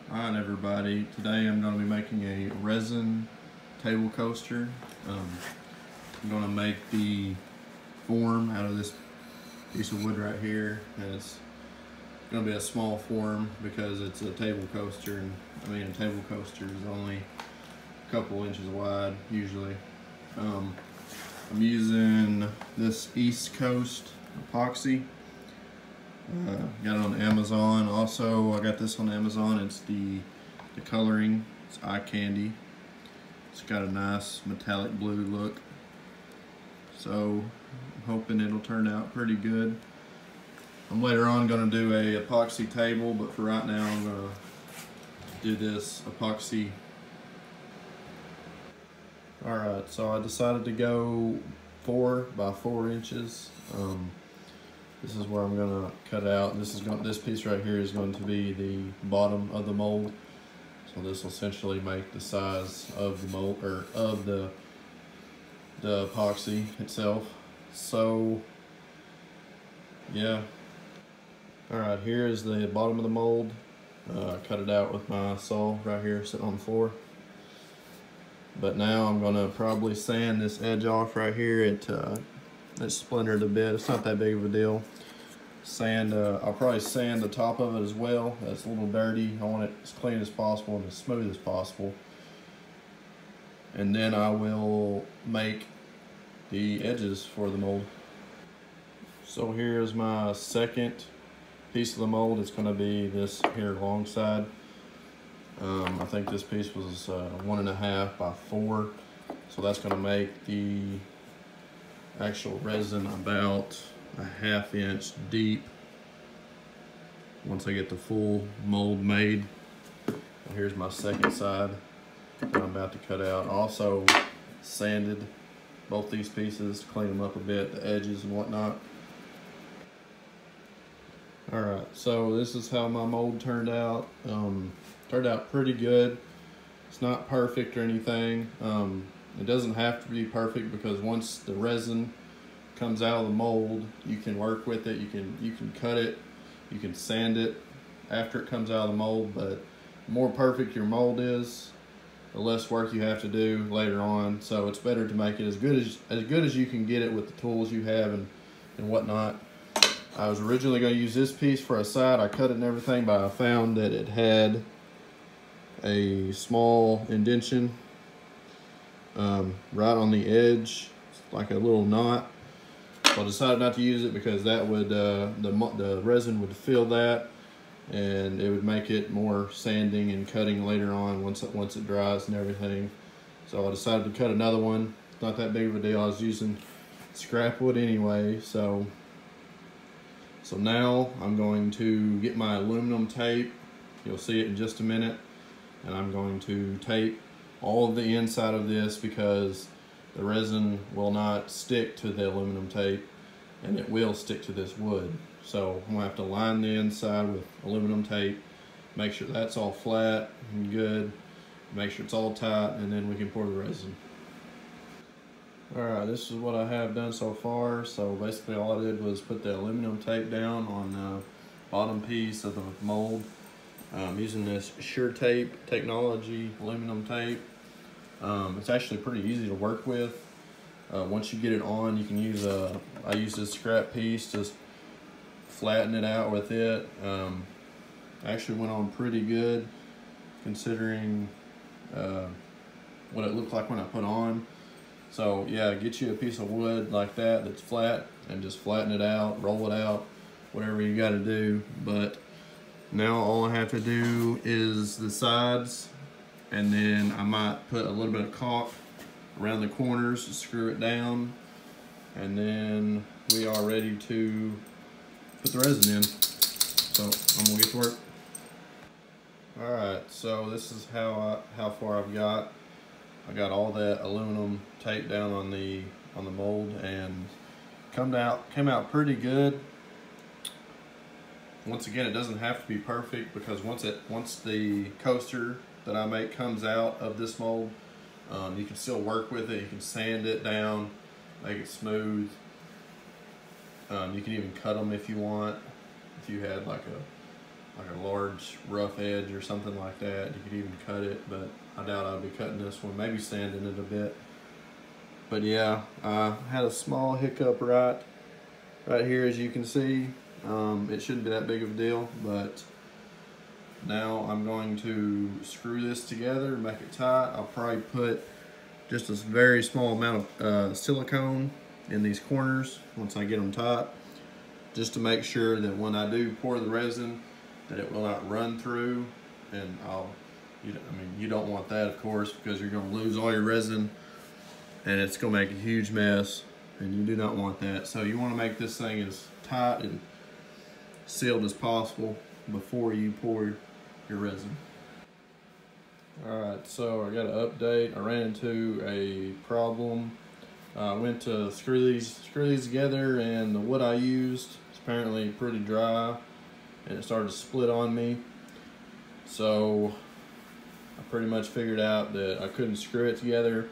Alright everybody, today I'm going to be making a resin table coaster. I'm going to make the form out of this piece of wood right here, and it's going to be a small form because it's a table coaster, and a table coaster is only a couple inches wide usually. I'm using this East Coast epoxy. Got it on Amazon. Also, I got this on Amazon. It's the coloring. It's eye candy. It's got a nice metallic blue look. So I'm hoping it'll turn out pretty good. I'm later on going to do a epoxy table, but for right now I'm going to do this epoxy. Alright, so I decided to go 4 by 4 inches. This is where I'm gonna cut out. This piece right here is going to be the bottom of the mold. So this will essentially make the size of the mold, or of the epoxy itself. So yeah. All right, here is the bottom of the mold. I cut it out with my saw right here sitting on the floor. But now I'm gonna probably sand this edge off right here. It splintered a bit. It's not that big of a deal. I'll probably sand the top of it as well. That's a little dirty. I want it as clean as possible and as smooth as possible. And then I will make the edges for the mold. So here's my second piece of the mold. It's going to be this here long side. I think this piece was 1.5 by 4. So that's going to make the actual resin about a 1/2 inch deep once I get the full mold made. Here's my second side that I'm about to cut out. I also sanded both these pieces to clean them up a bit, the edges and whatnot. Alright, so this is how my mold turned out. Turned out pretty good. It's not perfect or anything. It doesn't have to be perfect because once the resin comes out of the mold, you can work with it. You can cut it. You can sand it after it comes out of the mold. But the more perfect your mold is, the less work you have to do later on. So it's better to make it as good as you can get it with the tools you have and whatnot. I was originally going to use this piece for a side. I cut it and everything, but I found that it had a small indentation right on the edge, like a little knot. So I decided not to use it because that would the resin would fill that, and it would make it more sanding and cutting later on once it dries and everything. So I decided to cut another one. It's not that big of a deal. I was using scrap wood anyway. So now I'm going to get my aluminum tape. You'll see it in just a minute. And I'm going to tape all of the inside of this because the resin will not stick to the aluminum tape, and it will stick to this wood. So I'm gonna have to line the inside with aluminum tape, make sure that's all flat and good, make sure it's all tight, and then we can pour the resin. Alright, this is what I have done so far. So basically all I did was put the aluminum tape down on the bottom piece of the mold. I'm using this Sure Tape Technology aluminum tape. It's actually pretty easy to work with. Once you get it on, you can use I use this scrap piece, just flatten it out with it. Actually went on pretty good considering what it looked like when I put on. So yeah, get you a piece of wood like that that's flat and just flatten it out, roll it out, whatever you got to do. But now all I have to do is the sides, and then I might put a little bit of caulk around the corners to screw it down, and then we are ready to put the resin in. So I'm gonna get to work. Alright, so this is how far I've got. I got all that aluminum tape down on the mold, and came out pretty good. Once again, it doesn't have to be perfect because once the coaster that I make comes out of this mold, you can still work with it. You can sand it down, make it smooth. You can even cut them if you want. If you had like like a large rough edge or something like that, you could even cut it, but I doubt I'll be cutting this one, maybe sanding it a bit. But yeah, I had a small hiccup right here, as you can see. It shouldn't be that big of a deal, but now I'm going to screw this together, make it tight. I'll probably put just a very small amount of silicone in these corners once I get them tight, just to make sure that when I do pour the resin, that it will not run through. And I mean, you don't want that, of course, because you're going to lose all your resin and it's going to make a huge mess, and you do not want that. So you want to make this thing as tight and sealed as possible before you pour your resin. Alright, so I got an update. I ran into a problem. I went to screw these together, and the wood I used is apparently pretty dry, and it started to split on me. So I pretty much figured out that I couldn't screw it together.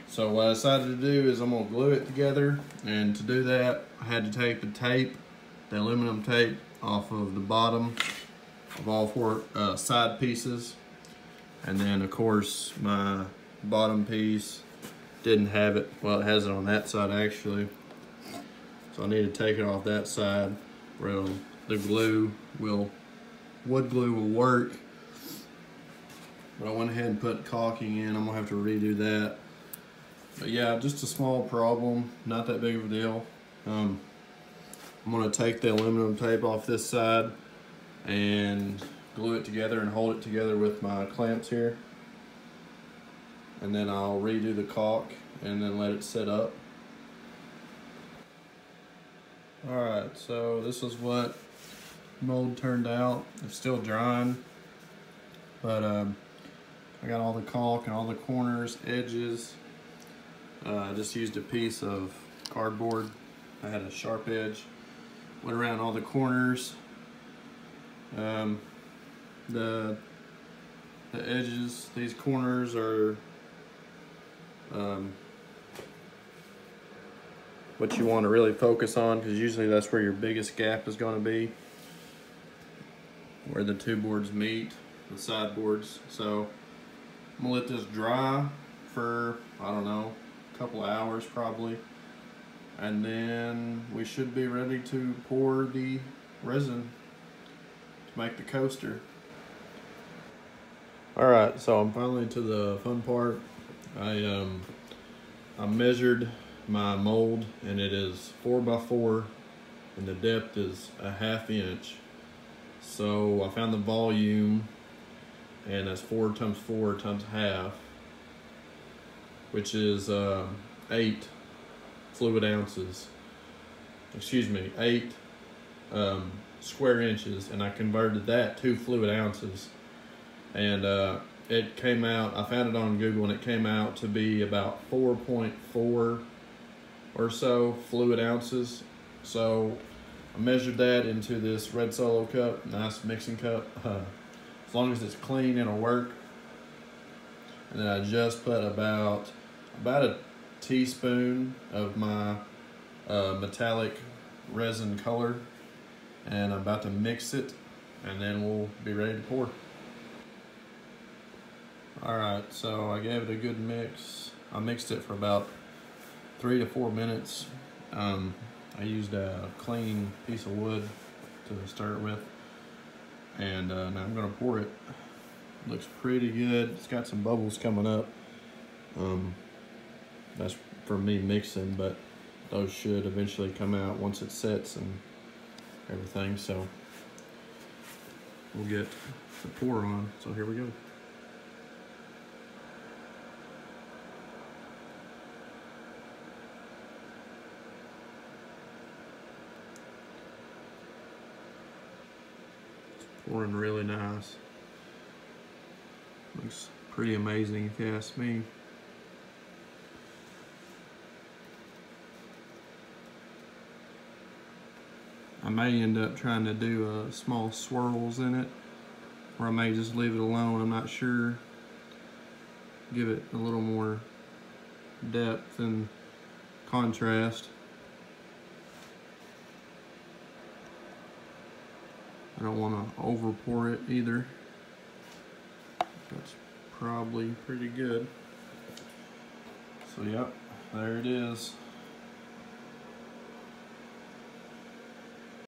So what I decided to do is I'm going to glue it together, and to do that I had to take the tape, the aluminum tape, off of the bottom of all four side pieces. And then of course my bottom piece didn't have it. Well, it has it on that side actually. So I need to take it off that side where the wood glue will work. But I went ahead and put caulking in. I'm gonna have to redo that. But yeah, just a small problem, not that big of a deal. I'm gonna take the aluminum tape off this side and glue it together and hold it together with my clamps here. And then I'll redo the caulk and then let it set up. Alright, so this is what mold turned out. It's still drying, but I got all the caulk and all the corners, edges. I just used a piece of cardboard. I had a sharp edge. Went around all the corners. The edges, these corners are what you want to really focus on, because usually that's where your biggest gap is going to be, where the two boards meet, the side boards. So I'm gonna let this dry for, I don't know, a couple of hours probably, and then we should be ready to pour the resin to make the coaster. Alright, so I'm finally to the fun part. I measured my mold, and it is 4x4 and the depth is a ½ inch. So I found the volume, and that's 4 times 4 times half, which is 8 fluid ounces. Excuse me, 8 square inches, and I converted that to fluid ounces. And it came out, I found it on Google, and it came out to be about 4.4 or so fluid ounces. So I measured that into this red Solo cup, nice mixing cup. As long as it's clean, it'll work. And then I just put about a teaspoon of my metallic resin color, and I'm about to mix it, and then we'll be ready to pour. Alright, so I gave it a good mix. I mixed it for about 3 to 4 minutes. I used a clean piece of wood to stir it with, and now I'm gonna pour it. Looks pretty good. It's got some bubbles coming up. That's for me mixing, but those should eventually come out once it sets and everything. So we'll get the pour on. So here we go. Pouring really nice. Looks pretty amazing if you ask me. I may end up trying to do small swirls in it, or I may just leave it alone, I'm not sure. Give it a little more depth and contrast. I don't want to over pour it either. That's probably pretty good. So yep, there it is.